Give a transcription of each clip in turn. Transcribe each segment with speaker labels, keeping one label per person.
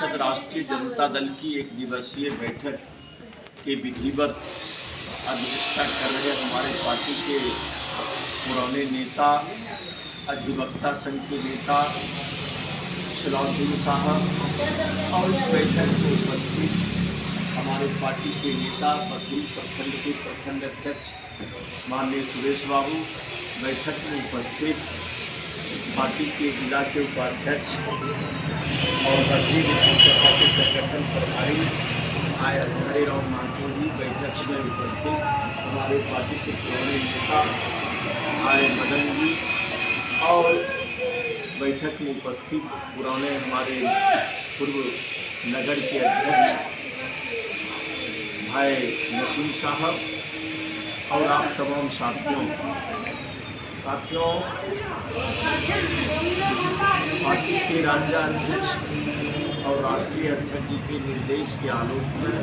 Speaker 1: परिषद राष्ट्रीय जनता दल की एक दिवसीय बैठक के विधिवत अध्यक्षता कर रहे हमारे पार्टी के पुराने नेता, अधिवक्ता संघ के नेता सलाउद्दीन साहब और इस बैठक में उपस्थित हमारे पार्टी के नेता बखरी प्रखंड के प्रखंड अध्यक्ष माननीय सुरेश बाबू, बैठक में उपस्थित पार्टी के जिला के उपाध्यक्ष और बखरी विधानसभा के संगठन प्रभारी हरे राम महतो जी, बैठक में उपस्थित हमारे पार्टी के पुराने नेता आर मदन जी और बैठक में उपस्थित पुराने हमारे पूर्व नगर के अध्यक्ष भाई नसीम साहब और आप तमाम साथियों पार्टी के राज्याध्यक्ष और राष्ट्रीय अध्यक्ष जी के निर्देश के आलोक में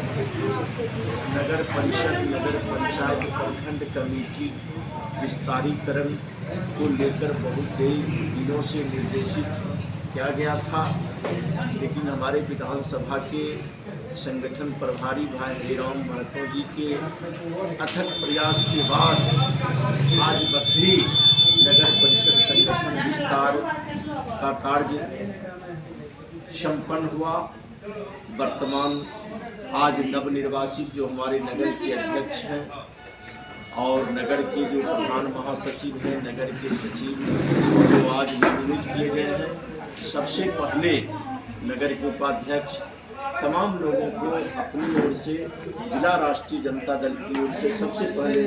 Speaker 1: नगर परिषद, नगर पंचायत, प्रखंड कमेटी विस्तारीकरण को लेकर बहुत दिनों से निर्देशित किया गया था, लेकिन हमारे विधानसभा के संगठन प्रभारी भाई हरे राम महतो जी के अथक प्रयास के बाद आज बखरी नगर परिषद संगठन विस्तार का कार्य संपन्न हुआ। वर्तमान आज नवनिर्वाचित जो हमारे नगर के अध्यक्ष हैं और नगर के जो प्रधान महासचिव हैं, नगर के सचिव जो आज नवनियुक्त किए गए हैं, सबसे पहले नगर के उपाध्यक्ष तमाम लोगों को अपनी ओर से, जिला राष्ट्रीय जनता दल की ओर से सबसे पहले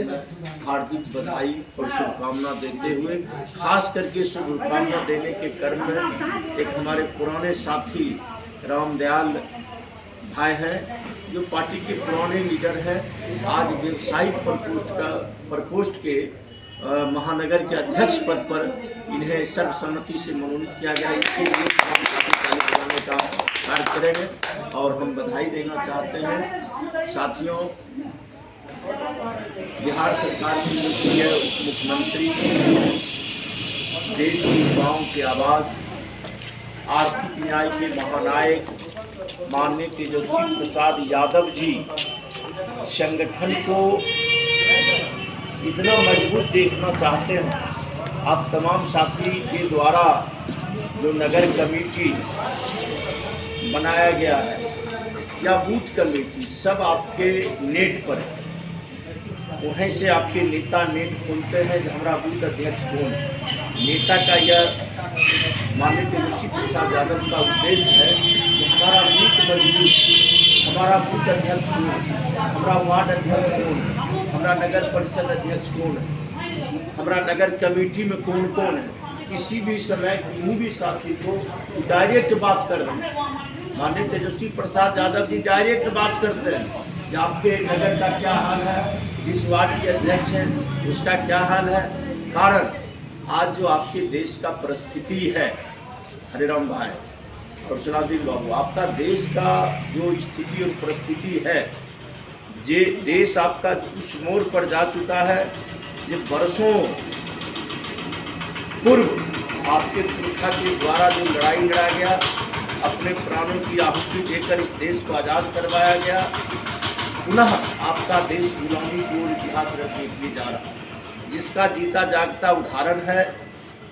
Speaker 1: हार्दिक बधाई और शुभकामना देते हुए, खास करके शुभकामना देने के क्रम में एक हमारे पुराने साथी रामदयाल भाई हैं, जो पार्टी के पुराने लीडर हैं, आज व्यवसायिक प्रकोष्ठ के महानगर के अध्यक्ष पद पर इन्हें सर्वसम्मति से मनोनीत किया गया। इसके लिए हम का कार्य करेंगे और हम बधाई देना चाहते हैं। साथियों, बिहार सरकार की मुख्य मुख्यमंत्री, देश की युवाओं की आवाज़, आर्थिक न्याय के महानायक माननीय तेजस्वी प्रसाद यादव जी संगठन को इतना मजबूत देखना चाहते हैं। आप तमाम साथी के द्वारा जो नगर कमेटी बनाया गया है या बूथ कमेटी, सब आपके नेट पर है। वहीं से आपके नेता नेट खोलते हैं कि हमारा बूथ अध्यक्ष कौन है। नेता का यह माननीय तेजस्वी प्रसाद यादव का उद्देश्य है कि हमारा बूथ मजबूत, हमारा बूथ अध्यक्ष कौन है, हमारा वार्ड अध्यक्ष कौन है, हमारा नगर परिषद अध्यक्ष कौन है, हमारा नगर कमेटी में कौन कौन है। किसी भी समय किसी भी साथी को डायरेक्ट बात कर रहे हैं। माननीय तेजस्वी प्रसाद यादव जी डायरेक्ट बात करते हैं कि आपके नगर का क्या हाल है, जिस वार्ड के अध्यक्ष हैं उसका क्या हाल है। कारण आज जो आपके देश का परिस्थिति है हरे राम भाई और सलाउद्दीन बाबू, आपका देश का जो स्थिति और परिस्थिति है, ये देश आपका उस मोड़ पर जा चुका है जो बरसों पूर्व आपके पुरखा के द्वारा जो लड़ाई लड़ा गया, अपने प्राणों की आहुति देकर इस देश को आज़ाद करवाया गया, पुनः आपका देश गुलामी की ओर इतिहास रचने के लिए जा रहा है, जिसका जीता जागता उदाहरण है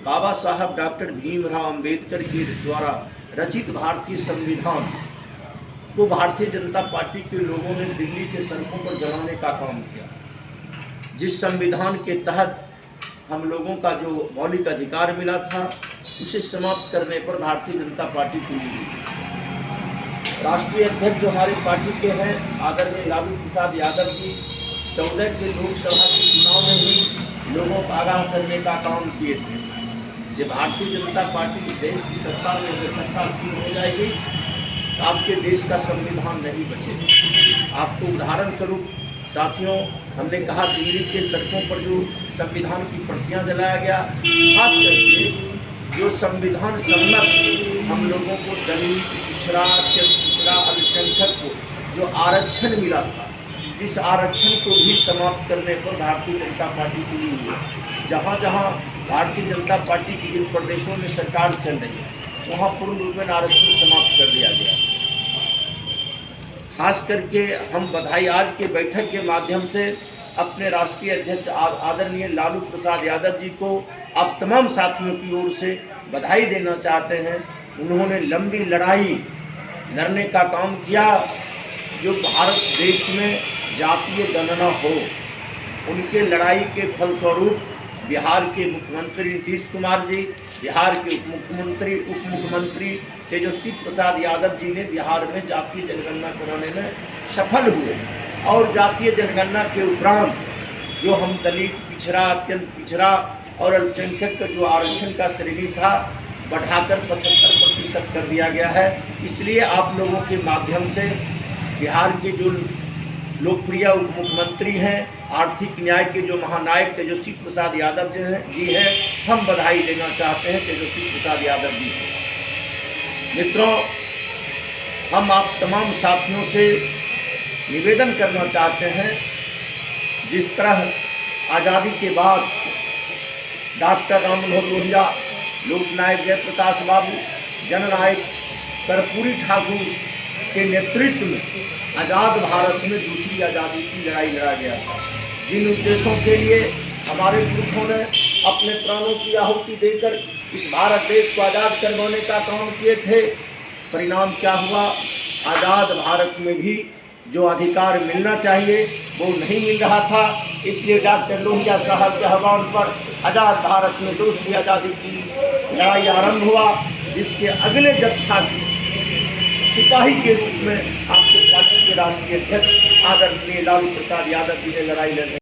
Speaker 1: बाबा साहब डॉक्टर भीमराव अंबेडकर के द्वारा रचित भारतीय संविधान को भारतीय जनता पार्टी के लोगों ने दिल्ली के सड़कों पर जलाने का काम किया। जिस संविधान के तहत हम लोगों का जो मौलिक अधिकार मिला था, उसे समाप्त करने पर भारतीय जनता पार्टी की राष्ट्रीय अध्यक्ष जो हमारी पार्टी के हैं आदरणीय लालू प्रसाद यादव जी 14 के लोकसभा के चुनाव में ही लोगों को आगाह करने का काम किए थे। जब भारतीय जनता पार्टी इस देश की सत्ता में सत्तासीन हो जाएगी तो आपके देश का संविधान नहीं बचेगा। आपको उदाहरण स्वरूप साथियों, हमने कहा दिल्ली के सड़कों पर जो संविधान की प्रतियां जलाया गया, खास करके जो संविधान सम्मत हम लोगों को दलित, पिछड़ा, अल्पसंख्यक को जो आरक्षण मिला था, इस आरक्षण को भी समाप्त करने पर भारतीय जनता पार्टी तुली हुई है। जहाँ जहाँ भारतीय जनता पार्टी की जिन प्रदेशों में सरकार चल रही है, वहाँ पूर्ण रूप में आरक्षण समाप्त कर दिया गया। खास करके हम बधाई आज के बैठक के माध्यम से अपने राष्ट्रीय अध्यक्ष आदरणीय लालू प्रसाद यादव जी को आप तमाम साथियों की ओर से बधाई देना चाहते हैं। उन्होंने लंबी लड़ाई लड़ने का काम किया, जो भारत देश में जातीय गणना हो। उनके लड़ाई के फलस्वरूप बिहार के मुख्यमंत्री नीतीश कुमार जी, बिहार के उप मुख्यमंत्री तेजस्वी प्रसाद यादव जी ने बिहार में जातीय जनगणना कराने में सफल हुए। और जातीय जनगणना के उपरांत जो हम दलित, पिछड़ा, अत्यंत पिछड़ा और अल्पसंख्यक का जो आरक्षण का श्रेणी था बढ़ाकर 75% कर दिया गया है। इसलिए आप लोगों के माध्यम से बिहार के जो लोकप्रिय उप मुख्यमंत्री हैं, आर्थिक न्याय के जो महानायक तेजस्वी प्रसाद यादव जी हैं, हम बधाई देना चाहते हैं तेजस्वी प्रसाद यादव जी को। मित्रों, हम आप तमाम साथियों से निवेदन करना चाहते हैं, जिस तरह आज़ादी के बाद डॉक्टर राम मनोहर लोहिया, लोकनायक जयप्रकाश बाबू, जननायक कर्पूरी ठाकुर के नेतृत्व में आज़ाद भारत में दूसरी आज़ादी की लड़ाई लड़ा गया था। जिन उद्देश्यों के लिए हमारे पुरखों ने अपने प्राणों की आहुति देकर इस भारत देश को आज़ाद करवाने का काम किए थे, परिणाम क्या हुआ? आज़ाद भारत में भी जो अधिकार मिलना चाहिए वो नहीं मिल रहा था। इसलिए डॉक्टर लोहिया साहब के आह्वान पर आज़ाद भारत में दूसरी आज़ादी की लड़ाई आरंभ हुआ, जिसके अगले जत्था सिपाही के रूप में आपके पार्टी के राष्ट्रीय अध्यक्ष आदरणीय लालू प्रसाद यादव जी ने लड़ाई लड़ी।